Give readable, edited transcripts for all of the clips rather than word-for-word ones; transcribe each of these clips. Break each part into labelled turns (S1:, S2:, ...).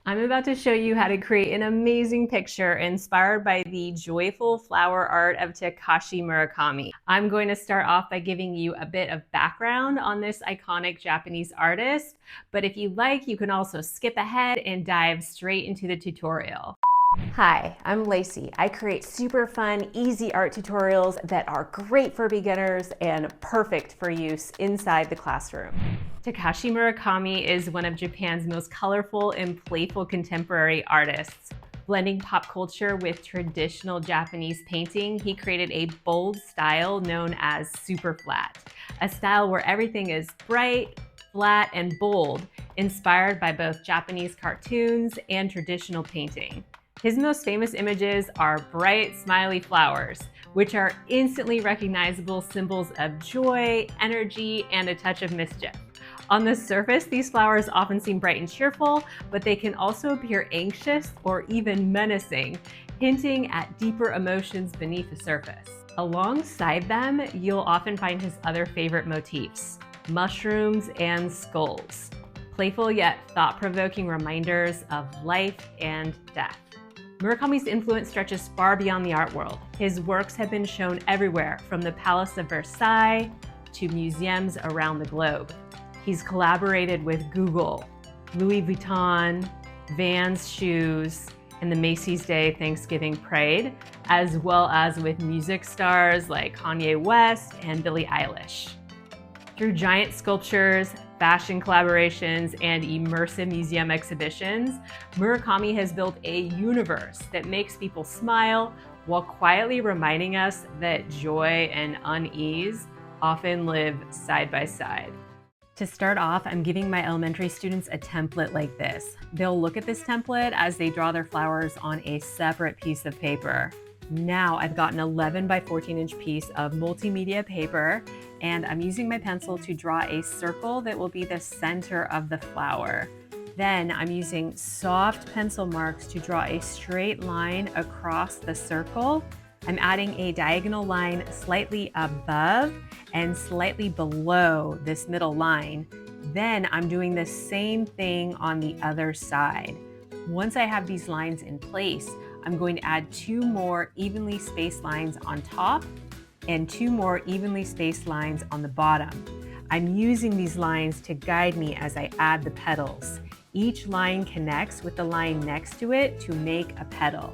S1: I'm about to show you how to create an amazing picture inspired by the joyful flower art of Takashi Murakami. I'm going to start off by giving you a bit of background on this iconic Japanese artist, but if you like, you can also skip ahead and dive straight into the tutorial.
S2: Hi, I'm Lacey. I create super fun, easy art tutorials that are great for beginners and perfect for use inside the classroom.
S1: Takashi Murakami is one of Japan's most colorful and playful contemporary artists. Blending pop culture with traditional Japanese painting, he created a bold style known as super flat, a style where everything is bright, flat, and bold, inspired by both Japanese cartoons and traditional painting. His most famous images are bright, smiley flowers, which are instantly recognizable symbols of joy, energy, and a touch of mischief. On the surface, these flowers often seem bright and cheerful, but they can also appear anxious or even menacing, hinting at deeper emotions beneath the surface. Alongside them, you'll often find his other favorite motifs: mushrooms and skulls, playful yet thought-provoking reminders of life and death. Murakami's influence stretches far beyond the art world. His works have been shown everywhere, from the Palace of Versailles to museums around the globe. He's collaborated with Google, Louis Vuitton, Vans shoes, and the Macy's Day Thanksgiving Parade, as well as with music stars like Kanye West and Billie Eilish. Through giant sculptures, fashion collaborations, and immersive museum exhibitions, Murakami has built a universe that makes people smile while quietly reminding us that joy and unease often live side by side. To start off, I'm giving my elementary students a template like this. They'll look at this template as they draw their flowers on a separate piece of paper. Now I've got an 11 by 14 inch piece of multimedia paper, and I'm using my pencil to draw a circle that will be the center of the flower. Then I'm using soft pencil marks to draw a straight line across the circle. I'm adding a diagonal line slightly above and slightly below this middle line. Then I'm doing the same thing on the other side. Once I have these lines in place, I'm going to add 2 more evenly spaced lines on top and 2 more evenly spaced lines on the bottom. I'm using these lines to guide me as I add the petals. Each line connects with the line next to it to make a petal.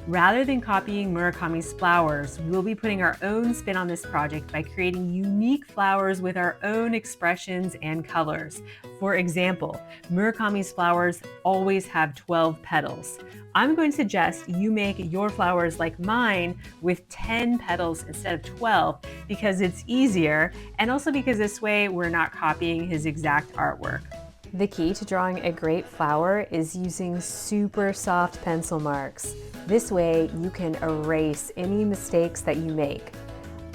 S1: Rather than copying Murakami's flowers, we'll be putting our own spin on this project by creating unique flowers with our own expressions and colors. For example, Murakami's flowers always have 12 petals. I'm going to suggest you make your flowers like mine with 10 petals instead of 12 because it's easier, and also because this way we're not copying his exact artwork.
S2: The key to drawing a great flower is using super soft pencil marks. This way you can erase any mistakes that you make.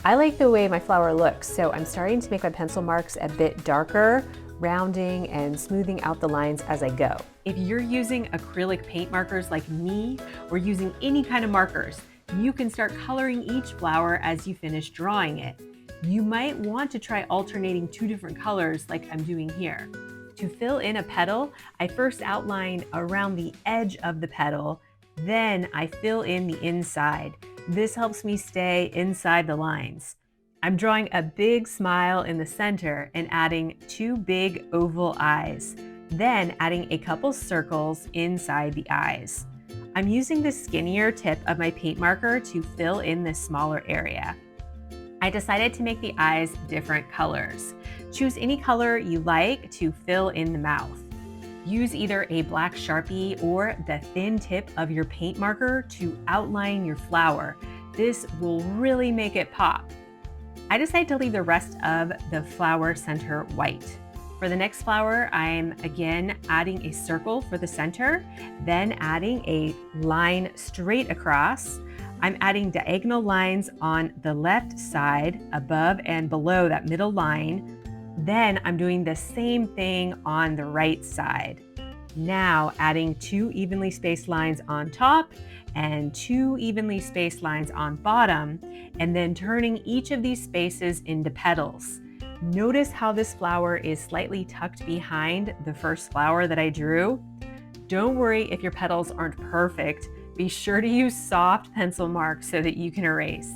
S2: I like the way my flower looks, so I'm starting to make my pencil marks a bit darker, rounding and smoothing out the lines as I go.
S1: If you're using acrylic paint markers like me, or using any kind of markers, you can start coloring each flower as you finish drawing it. You might want to try alternating 2 different colors like I'm doing here. To fill in a petal, I first outline around the edge of the petal, then I fill in the inside. This helps me stay inside the lines. I'm drawing a big smile in the center and adding 2 big oval eyes, then adding a couple circles inside the eyes. I'm using the skinnier tip of my paint marker to fill in this smaller area. I decided to make the eyes different colors. Choose any color you like to fill in the mouth. Use either a black Sharpie or the thin tip of your paint marker to outline your flower. This will really make it pop. I decided to leave the rest of the flower center white. For the next flower, I'm again adding a circle for the center, then adding a line straight across. I'm adding diagonal lines on the left side, above and below that middle line. Then I'm doing the same thing on the right side. Now adding 2 evenly spaced lines on top and 2 evenly spaced lines on bottom, and then turning each of these spaces into petals. Notice how this flower is slightly tucked behind the first flower that I drew. Don't worry if your petals aren't perfect. Be sure to use soft pencil marks so that you can erase.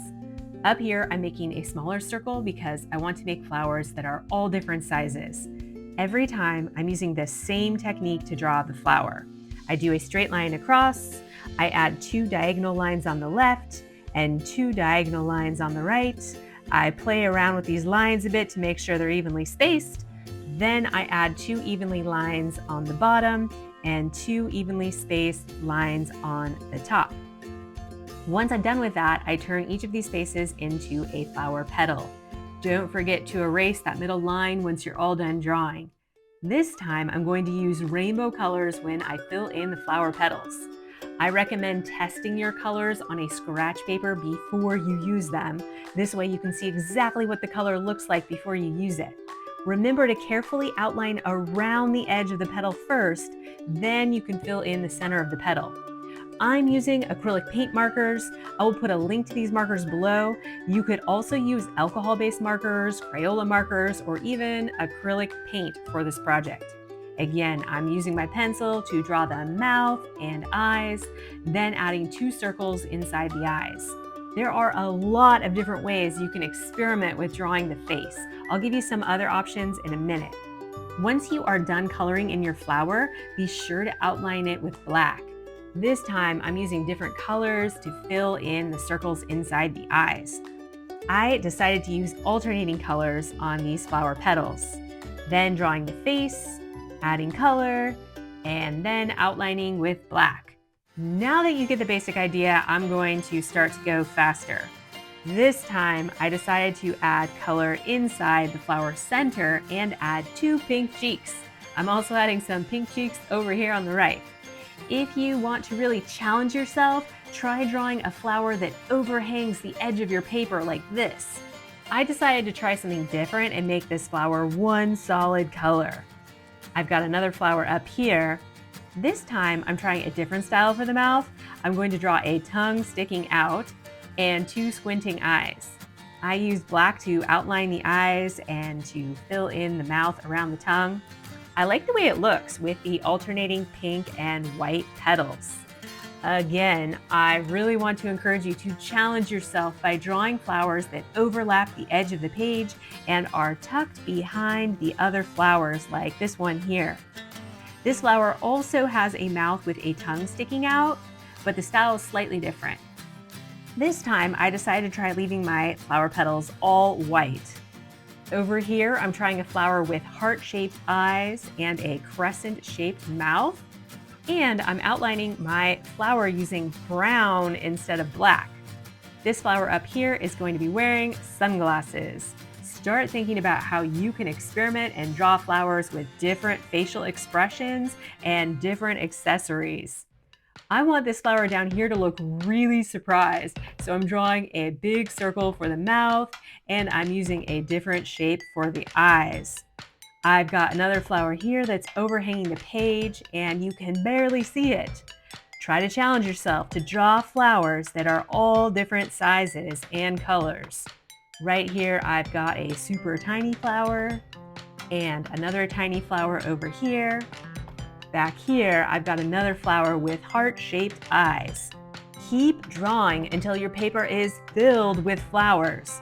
S1: Up here, I'm making a smaller circle because I want to make flowers that are all different sizes. Every time, I'm using the same technique to draw the flower. I do a straight line across, I add 2 diagonal lines on the left and 2 diagonal lines on the right. I play around with these lines a bit to make sure they're evenly spaced. Then I add 2 evenly lines on the bottom and 2 evenly spaced lines on the top. Once I'm done with that, I turn each of these spaces into a flower petal. Don't forget to erase that middle line once you're all done drawing. This time, I'm going to use rainbow colors when I fill in the flower petals. I recommend testing your colors on a scratch paper before you use them. This way you can see exactly what the color looks like before you use it. Remember to carefully outline around the edge of the petal first, then you can fill in the center of the petal. I'm using acrylic paint markers. I will put a link to these markers below. You could also use alcohol-based markers, Crayola markers, or even acrylic paint for this project. Again, I'm using my pencil to draw the mouth and eyes, then adding 2 circles inside the eyes. There are a lot of different ways you can experiment with drawing the face. I'll give you some other options in a minute. Once you are done coloring in your flower, be sure to outline it with black. This time, I'm using different colors to fill in the circles inside the eyes. I decided to use alternating colors on these flower petals. Then drawing the face, adding color, and then outlining with black. Now that you get the basic idea, I'm going to start to go faster. This time, I decided to add color inside the flower center and add 2 pink cheeks. I'm also adding some pink cheeks over here on the right. If you want to really challenge yourself, try drawing a flower that overhangs the edge of your paper like this. I decided to try something different and make this flower one solid color. I've got another flower up here. This time, I'm trying a different style for the mouth. I'm going to draw a tongue sticking out and 2 squinting eyes. I used black to outline the eyes and to fill in the mouth around the tongue. I like the way it looks with the alternating pink and white petals. Again, I really want to encourage you to challenge yourself by drawing flowers that overlap the edge of the page and are tucked behind the other flowers like this one here. This flower also has a mouth with a tongue sticking out, but the style is slightly different. This time, I decided to try leaving my flower petals all white. Over here, I'm trying a flower with heart-shaped eyes and a crescent-shaped mouth. And I'm outlining my flower using brown instead of black. This flower up here is going to be wearing sunglasses. Start thinking about how you can experiment and draw flowers with different facial expressions and different accessories. I want this flower down here to look really surprised, so I'm drawing a big circle for the mouth and I'm using a different shape for the eyes. I've got another flower here that's overhanging the page and you can barely see it. Try to challenge yourself to draw flowers that are all different sizes and colors. Right here, I've got a super tiny flower and another tiny flower over here. Back here, I've got another flower with heart-shaped eyes. Keep drawing until your paper is filled with flowers.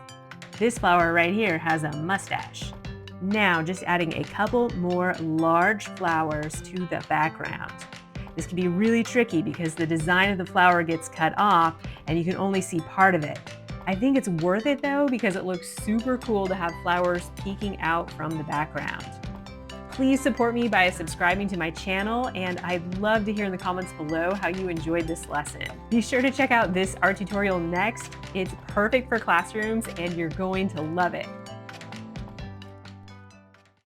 S1: This flower right here has a mustache. Now, just adding a couple more large flowers to the background. This can be really tricky because the design of the flower gets cut off and you can only see part of it. I think it's worth it though because it looks super cool to have flowers peeking out from the background. Please support me by subscribing to my channel, and I'd love to hear in the comments below how you enjoyed this lesson. Be sure to check out this art tutorial next. It's perfect for classrooms and you're going to love it.